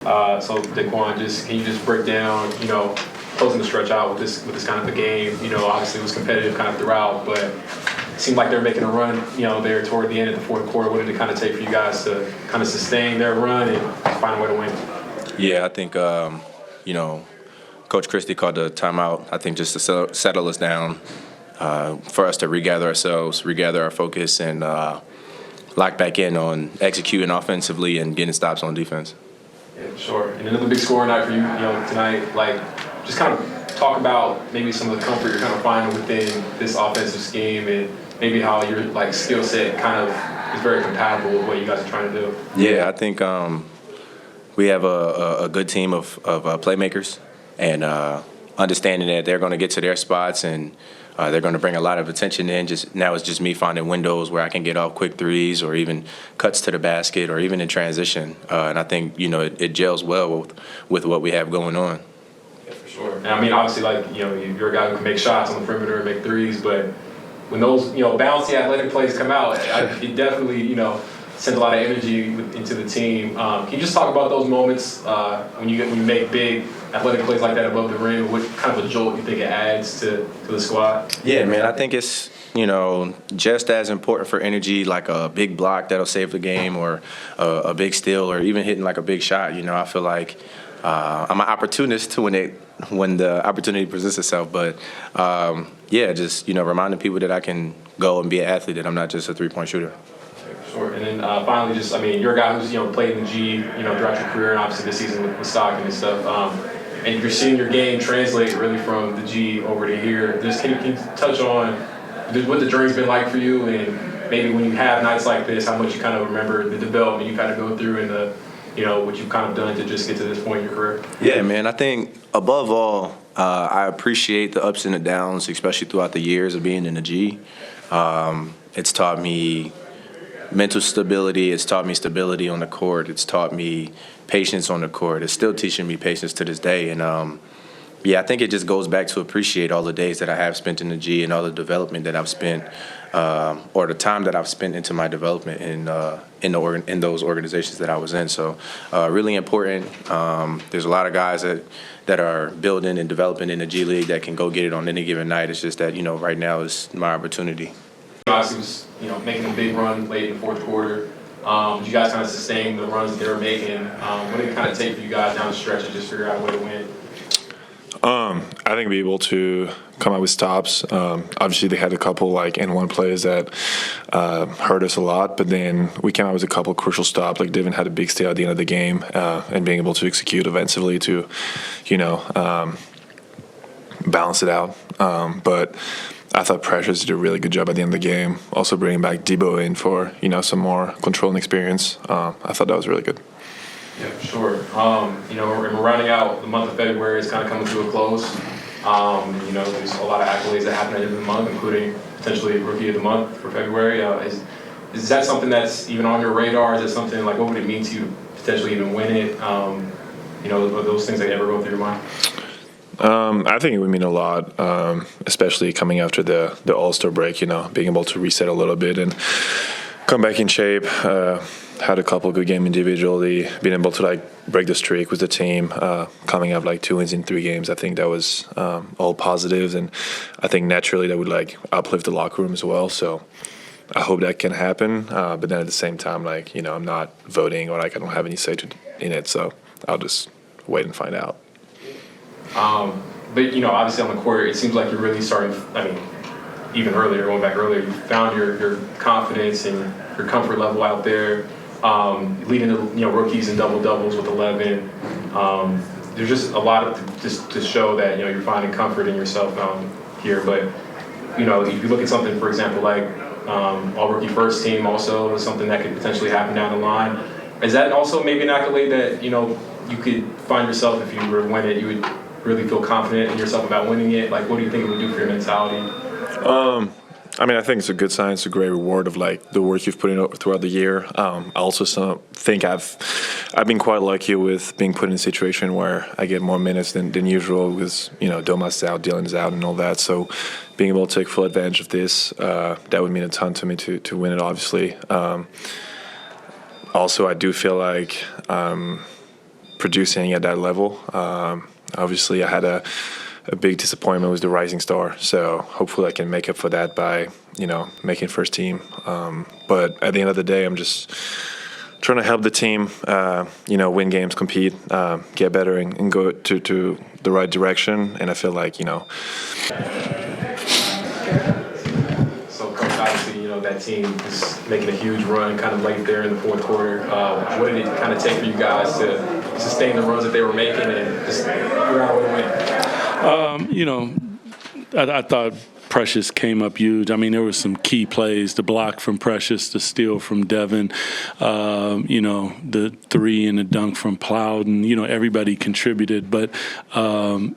So Daeqwon, can you just break down, closing the stretch out with this kind of a game? Obviously it was competitive kind of throughout, but it seemed like they were making a run, there toward the end of the fourth quarter. What did it kind of take for you guys to kind of sustain their run and find a way to win? Yeah, I think Coach Christie called the timeout. I think just to settle us down, for us to regather ourselves, regather our focus, and lock back in on executing offensively and getting stops on defense. Yeah, sure. And another big scoring night for you, tonight. Like, just kind of talk about maybe some of the comfort you're kind of finding within this offensive scheme, and maybe how your skill set kind of is very compatible with what you guys are trying to do. Yeah, I think we have a good team of playmakers, and understanding that they're going to get to their spots and they're going to bring a lot of attention in. Now it's just me finding windows where I can get off quick threes or even cuts to the basket or even in transition. And I think, it gels well with what we have going on. Yeah, for sure. And I mean, obviously, you're a guy who can make shots on the perimeter and make threes, but when those, bouncy athletic plays come out, it definitely, sends a lot of energy into the team. Can you just talk about those moments when you make big athletic plays like that above the rim? What kind of a jolt you think it adds to the squad? Yeah, man, I think it's just as important for energy, like a big block that'll save the game, or a big steal, or even hitting like a big shot. I feel like I'm an opportunist when the opportunity presents itself. But just reminding people that I can go and be an athlete, that I'm not just a three-point shooter. Sure. And then finally, you're a guy who's played in the G throughout your career, and obviously this season with Stockton and stuff. And you're seeing your game translate really from the G over to here. Just can you touch on what the journey's been like for you, and maybe when you have nights like this, how much you kind of remember the development you kind of go through, and the what you've kind of done to just get to this point in your career? Yeah, man. I think above all, I appreciate the ups and the downs, especially throughout the years of being in the G. It's taught me mental stability. It's taught me stability on the court. It's taught me patience on the court. It's still teaching me patience to this day. And I think it just goes back to appreciate all the days that I have spent in the G and all the development that I've spent, or the time that I've spent into my development in those organizations that I was in. So really important. There's a lot of guys that are building and developing in the G League that can go get it on any given night. It's just that right now is my opportunity. Obviously was making a big run late in the fourth quarter. Did you guys kind of sustain the runs that they were making? What did it kind of take for you guys down the stretch to just figure out a way to win? I think be able to come out with stops. Obviously, they had a couple and-one plays that hurt us a lot, but then we came out with a couple crucial stops. Like Devin had a big steal at the end of the game, and being able to execute offensively to, balance it out. But I thought Precious did a really good job at the end of the game. Also bringing back Debo in for some more control and experience. I thought that was really good. Yeah, for sure. We're rounding out the month of February. It's kind of coming to a close. There's a lot of accolades that happen at the end of the month, including potentially Rookie of the Month for February. Is that something that's even on your radar? Is it something what would it mean to you potentially even win it? Are those things that ever go through your mind? I think it would mean a lot, especially coming after the All-Star break, being able to reset a little bit and come back in shape. Had a couple good games individually, being able to break the streak with the team, coming up 2 wins in 3 games. I think that was all positives, and I think naturally that would uplift the locker room as well. So I hope that can happen. But then at the same time, I'm not voting, or I don't have any say in it. So I'll just wait and find out. But obviously on the court, it seems like you're really starting. Even earlier, going back earlier, you found your confidence and your comfort level out there, leading to rookies and double doubles with 11. There's just a lot of to show that you're finding comfort in yourself here. But if you look at something, for example, all rookie first team, also is something that could potentially happen down the line. Is that also maybe an accolade that you could find yourself, if you were to win it, you would really feel confident in yourself about winning it? What do you think it would do for your mentality? I think it's a good sign. It's a great reward of the work you've put in throughout the year. I also think I've been quite lucky with being put in a situation where I get more minutes than usual because Doma's out, Dylan's out, and all that. So being able to take full advantage of this, that would mean a ton to me to win it, obviously. Also, I do feel like producing at that level. Obviously, I had a big disappointment with the Rising Star, so hopefully I can make up for that by making first team. But at the end of the day, I'm just trying to help the team, win games, compete, get better, and go to the right direction. And I feel like, So, Coach, obviously, that team is making a huge run kind of late there in the fourth quarter. What did it kind of take for you guys to sustain the runs that they were making and just figure out a way to win? I thought Precious came up huge. I mean, there were some key plays: the block from Precious, the steal from Devin, the three and the dunk from Plowden. Everybody contributed, but put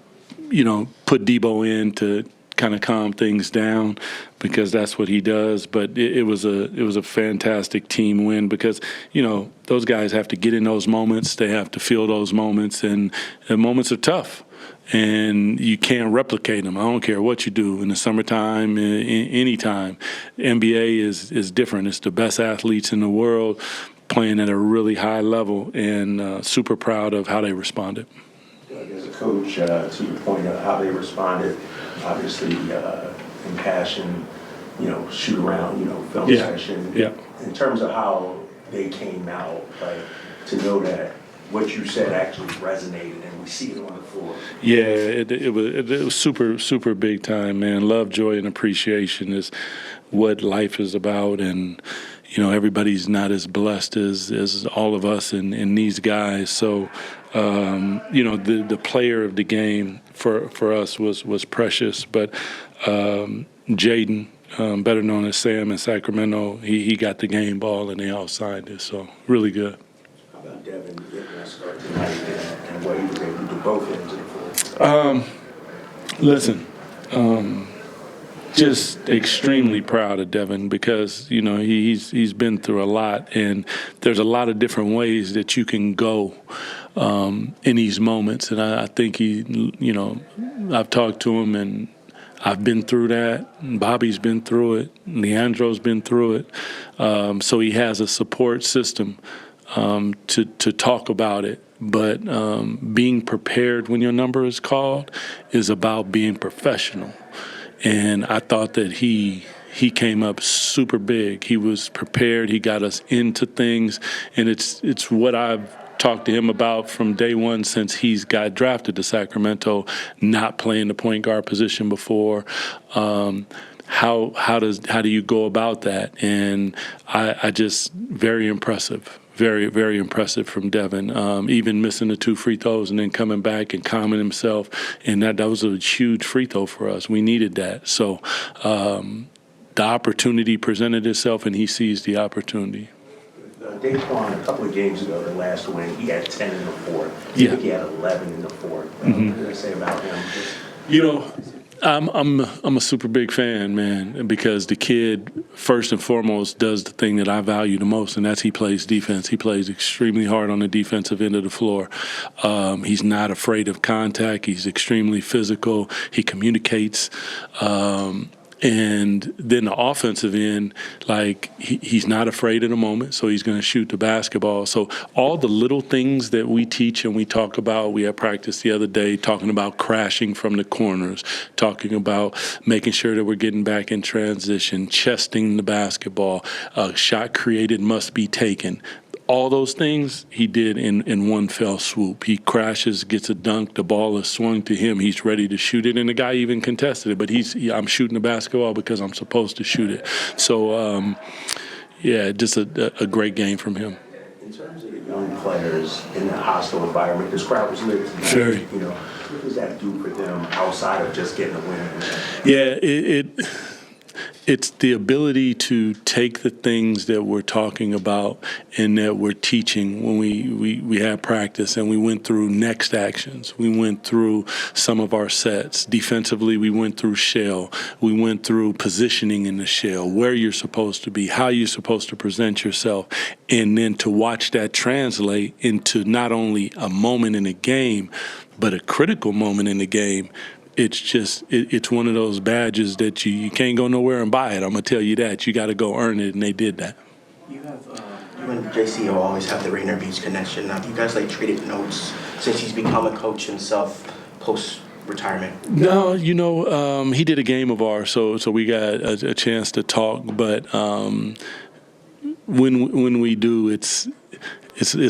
Debo in to kind of calm things down because that's what he does. But it was a fantastic team win because those guys have to get in those moments. They have to feel those moments, and the moments are tough. And you can't replicate them. I don't care what you do in the summertime, any time. NBA is different. It's the best athletes in the world playing at a really high level, and super proud of how they responded. As a coach, to your point of how they responded, obviously impassioned, shoot around, film session. Yeah. In terms of how they came out, like to know that what you said actually resonated, and we see it on the floor. Yeah, it was super, super big time, man. Love, joy, and appreciation is what life is about, and everybody's not as blessed as all of us and these guys. So, the player of the game for us was Precious, but Jaden, better known as Sam in Sacramento, he got the game ball and they all signed it. So really good. Devin getting that start tonight and what he was able to do both ends of the floor? Just extremely proud of Devin because he's been through a lot, and there's a lot of different ways that you can go in these moments, and I think I've talked to him and I've been through that. Bobby's been through it. Leandro's been through it. So he has a support system to talk about it. But being prepared when your number is called is about being professional. And I thought that he came up super big. He was prepared. He got us into things. And it's what I've talked to him about from day one since he's got drafted to Sacramento, not playing the point guard position before. How do you go about that? And I just very impressive. Very, very impressive from Devin. Even missing the 2 free throws and then coming back and calming himself. And that was a huge free throw for us. We needed that. So the opportunity presented itself, and he seized the opportunity. Daeqwon, a couple of games ago, the last win, he had 10 in the fourth. Yeah. I think he had 11 in the fourth. What did I say about him? I'm a super big fan, man, because the kid, first and foremost, does the thing that I value the most, and that's he plays defense. He plays extremely hard on the defensive end of the floor. He's not afraid of contact. He's extremely physical. He communicates. And then the offensive end, like he's not afraid of the moment, so he's going to shoot the basketball. So all the little things that we teach and we talk about, we had practice the other day talking about crashing from the corners, talking about making sure that we're getting back in transition, chesting the basketball, shot created must be taken. All those things he did in one fell swoop. He crashes, gets a dunk, the ball is swung to him, he's ready to shoot it, and the guy even contested it, but I'm shooting the basketball because I'm supposed to shoot it. So, just a great game from him. In terms of the young players in a hostile environment, this crowd was lit. Very. What does that do for them outside of just getting a win? Yeah, it's the ability to take the things that we're talking about and that we're teaching when we had practice and we went through next actions. We went through some of our sets. Defensively, we went through shell. We went through positioning in the shell, where you're supposed to be, how you're supposed to present yourself, and then to watch that translate into not only a moment in a game, but a critical moment in the game. It's one of those badges that you can't go nowhere and buy it. I'm going to tell you that. You got to go earn it, and they did that. You You and JC will always have the Rainier Beach connection. Now, do you guys like traded notes since he's become a coach himself post-retirement? No, he did a game of ours, so we got a chance to talk. But when we do, it's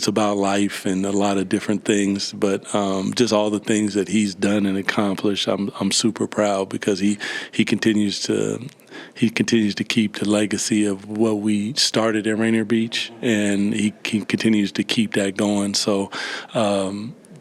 about life and a lot of different things. But just all the things that he's done and accomplished, I'm super proud because he continues to keep the legacy of what we started at Rainier Beach, and he continues to keep that going. So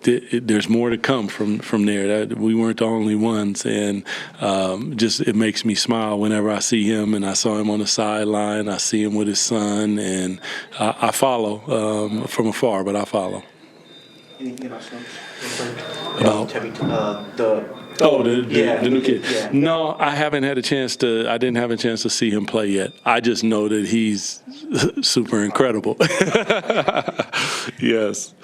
there's more to come from there. We weren't the only ones, and it makes me smile whenever I see him. And I saw him on the sideline. I see him with his son, and I follow from afar, but I follow. Anything about Snopes? The new kid. Yeah. No, I didn't have a chance to see him play yet. I just know that he's super incredible. Yes.